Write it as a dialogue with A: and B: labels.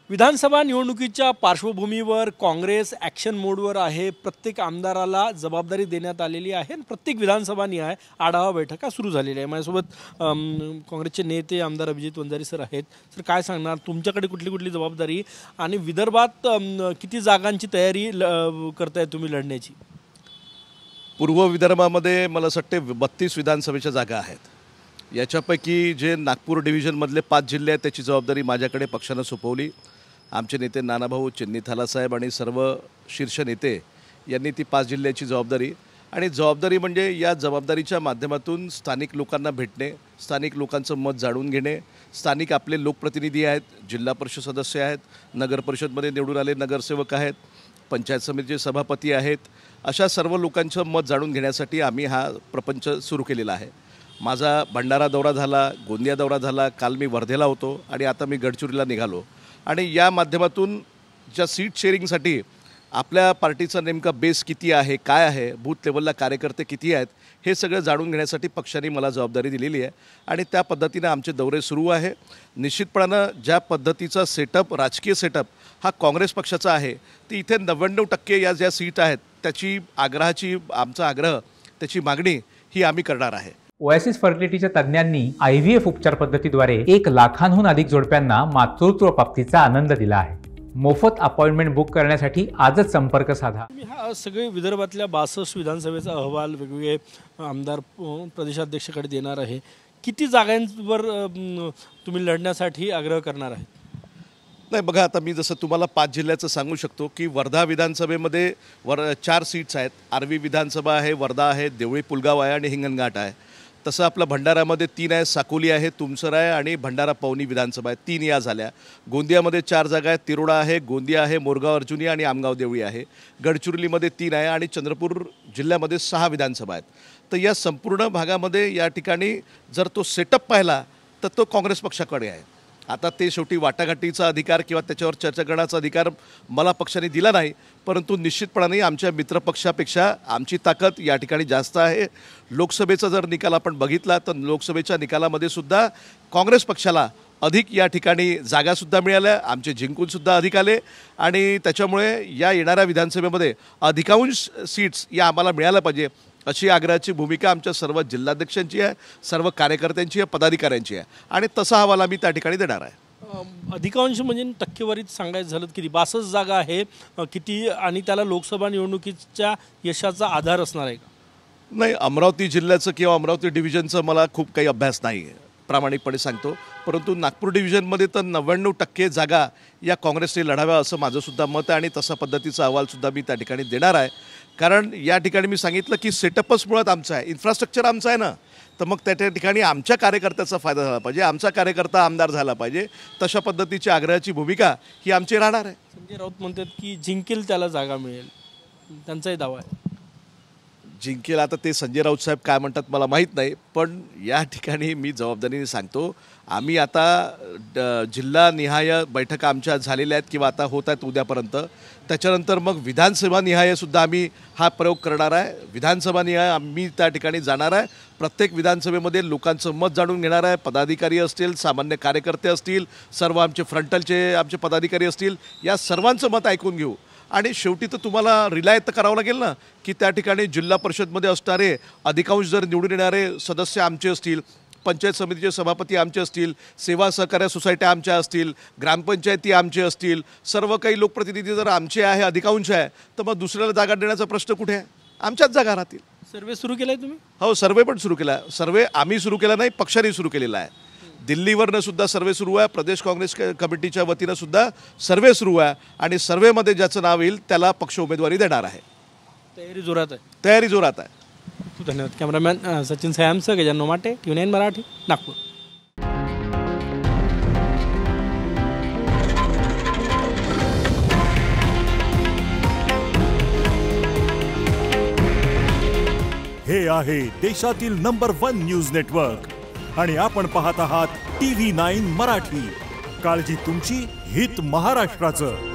A: विधानसभा निवडणुकीच्या पार्श्वभूमीवर काँग्रेस ॲक्शन मोडवर आहे। प्रत्येक आमदाराला जबाबदारी देण्यात आलेली आहे आणि प्रत्येक विधानसभा निहाय आढावा बैठका सुरू झालेल्या आहे। माझ्यासोबत काँग्रेसचे नेते आमदार अभिजित वंजारी सर आहेत। सर, काय सांगणार, तुमच्याकडे कुठली कुठली जबाबदारी आणि विदर्भात किती जागांची तयारी करताय तुम्ही लढण्याची?
B: पूर्व विदर्भामध्ये मला वाटते 32 विधानसभेच्या जागा आहेत। याच्यापैकी जे नागपूर डिव्हिजनमधले 5 जिल्हे आहेत त्याची जबाबदारी माझ्याकडे पक्षानं सोपवली। आमचे नेते नानाभाऊ चिन्नीथालासाहेब आणि सर्व शीर्ष नेते यांनी ती 5 जिल्ह्याची जबाबदारी म्हणजे या जबाबदारीच्या माध्यमातून स्थानिक लोकांना भेटणे, स्थानिक लोकांचं मत जाणून घेणे, स्थानिक आपले लोकप्रतिनिधी आहेत, जिल्हा परिषद सदस्य आहेत, नगर परिषदमध्ये निवडून आले नगरसेवक आहेत, पंचायत समितीचे सभापती आहेत, अशा सर्व लोकांचं मत जाणून घेण्यासाठी आम्ही हा प्रपंच सुरू केलेला आहे। माझा भंडारा दौरा झाला, गोंदिया दौरा झाला, काल मी वर्धेला होतो आणि आता मी गडचिरोलीला निघालो आणि या माध्यमातून ज्या सीट शेअरिंगसाठी आपल्या पार्टीचा नेमका बेस किती आहे, काय आहे, बूथ लेवलला कार्यकर्ते किती आहेत, हे सगळं जाणून घेण्यासाठी पक्षाने मला जबाबदारी दिलेली आहे आणि त्या पद्धतीने आमचे दौरे सुरू आहे। निश्चितपणानं ज्या पद्धतीचा सेटअप, राजकीय सेटअप हा काँग्रेस पक्षाचा आहे, ती इथे 99% या ज्या सीट आहेत त्याची आमचा आग्रह, त्याची मागणी ही आम्ही करणार आहे।
C: ओएसिस फर्टिलिटीच्या तज्ञांनी IVF उपचार पद्धतीद्वारे 1 लाखांहून अधिक जोडप्यांना मातृत्व प्राप्तीचा आनंद दिला आहे। मोफत अपॉइंटमेंट बुक करण्यासाठी आजच संपर्क साधा।
A: हा सगळे विदर्भातल्या 62 विधानसभेचा अहवाल वेगवेगळे आमदार प्रदेशाध्यक्षाकडे देणार आहे। किती जागांवर तुम्ही लढण्यासाठी आग्रह करणार आहे?
B: नाही, बघा, आता मी जसं तुम्हाला 5 जिल्ह्याचं सांगू शकतो की वर्धा विधानसभेमध्ये 4 सीट्स आहेत। आर्वी विधानसभा आहे, वर्धा आहे, देवळी पुलगाव आहे आणि हिंगणघाट आहे। तसं आपलं भंडाऱ्यामध्ये 3 आहे, साकोली आहे, तुमसर आहे आणि भंडारा पवनी विधानसभा आहे, 3 या झाल्या। गोंदियामध्ये 4 जागा आहेत, तिरोडा आहे, गोंदिया आहे, मोरगाव अर्जुनी आणि आमगाव देवळी आहे। गडचिरोलीमध्ये 3 आहे आणि चंद्रपूर जिल्ह्यामध्ये 6 विधानसभा आहेत। तर या संपूर्ण भागामध्ये या ठिकाणी जर तो सेटअप पाहिला तर तो काँग्रेस पक्षाकडे आहे। आता ते शेवटी वाटाघाटीचा अधिकार किंवा त्याच्यावर चर्चा करण्याचा अधिकार मला पक्षाने दिला नाही, परंतु निश्चितपणाने आमच्या मित्रपक्षापेक्षा आमची ताकद या ठिकाणी जास्त आहे। लोकसभेचा जर निकाल आपण बघितला तर लोकसभेच्या निकालामध्ये सुद्धा काँग्रेस पक्षाला अधिक या ठिकाणी जागासुद्धा मिळाल्या, आमचे जिंकूनसुद्धा अधिक आले आणि त्याच्यामुळे या येणाऱ्या विधानसभेमध्ये अधिकांश सीट्स या आम्हाला मिळायला पाहिजे अशी आग्रहाची भूमिका आमच्या सर्व जिल्हाध्यक्षांची आहे, सर्व कार्यकर्त्यांची आहे, पदाधिकाऱ्यांची आहे आणि तसा अहवाल आम्ही त्या ठिकाणी देणार आहे।
A: अधिकांश म्हणजे टक्केवारीत सांगायचं झालं किती? 62 जागा आहे किती आणि त्याला लोकसभा निवडणुकीच्या यशाचा आधार असणार आहे का?
B: नाही, अमरावती जिल्ह्याचं किंवा अमरावती डिव्हिजनचं मला खूप काही अभ्यास नाही आहे, प्रामाणिकपणे सांगतो, परंतु नागपूर डिव्हिजनमध्ये तर 99% जागा या काँग्रेसने लढाव्या असं माझंसुद्धा मत आहे आणि तसा पद्धतीचा अहवालसुद्धा मी त्या ठिकाणी देणार आहे। कारण या ठिकाणी मी सांगितलं की सेटअपच मुळात आमचं आहे, इन्फ्रास्ट्रक्चर आमचं आहे ना, तर मग त्या ठिकाणी आमच्या कार्यकर्त्याचा फायदा झाला पाहिजे, आमचा कार्यकर्ता आमदार झाला पाहिजे, तशा पद्धतीची आग्रहाची भूमिका ही आमची राहणार आहे।
A: संजय राऊत म्हणतात की जिंकेल त्याला जागा मिळेल, त्यांचाही दावा आहे।
B: जिंकेल, आता ते संजय राऊत साहेब काय म्हणतात मला माहीत नाही, पण या ठिकाणी मी जबाबदारीने सांगतो, आम्ही आता जिल्हानिहाय बैठका आमच्या झालेल्या आहेत किंवा आता होत आहेत उद्यापर्यंत, त्याच्यानंतर मग विधानसभा निहायसुद्धा आम्ही हा प्रयोग करणार आहे। विधानसभा निहाय आम्ही त्या ठिकाणी जाणार आहे, प्रत्येक विधानसभेमध्ये लोकांचं मत जाणून घेणार आहे, पदाधिकारी असतील, सामान्य कार्यकर्ते असतील, सर्व आमचे आमचे पदाधिकारी असतील, या सर्वांचं मत ऐकून घेऊ आणि शेवटी तर तुम्हाला रिलाय तर करावं लागेल ना की त्या ठिकाणी जिल्हा परिषदमध्ये असणारे अधिकांश जर निवडून येणारे सदस्य आमचे असतील, पंचायत समितीचे सभापती आमचे असतील, सेवा सहकार्य सोसायट्या आमच्या असतील, ग्रामपंचायती आमचे असतील, सर्व काही लोकप्रतिनिधी जर आमचे आहे, अधिकांश आहे, तर मग दुसऱ्याला जागा देण्याचा प्रश्न कुठे आहे? आमच्याच जागा राहतील।
A: सर्वे सुरू केला आहे तुम्ही?
B: हो, सर्वे पण सुरू केला आहे। सर्वे आम्ही सुरू केला नाही, पक्षाने सुरू केलेला आहे। दिल्लीवरनं सुद्धा सर्वे सुरू आहे, प्रदेश काँग्रेस कमिटीच्या वतीनं सुद्धा सर्वे सुरू आहे आणि सर्वेमध्ये ज्याचं नाव येईल त्याला पक्ष उमेदवारी देणार आहे।
A: तयारी जोरात आहे?
B: तयारी जोरात आहे।
A: खूप धन्यवाद। कॅमेरामॅन सचिन सयामसह गजानन माटे, TV9 मराठी, नागपूर।
D: हे आहे देशातील नंबर 1 न्यूज नेटवर्क आणि आपण पाहत आहात TV9 मराठी। काळजी तुमची, हित महाराष्ट्राचं।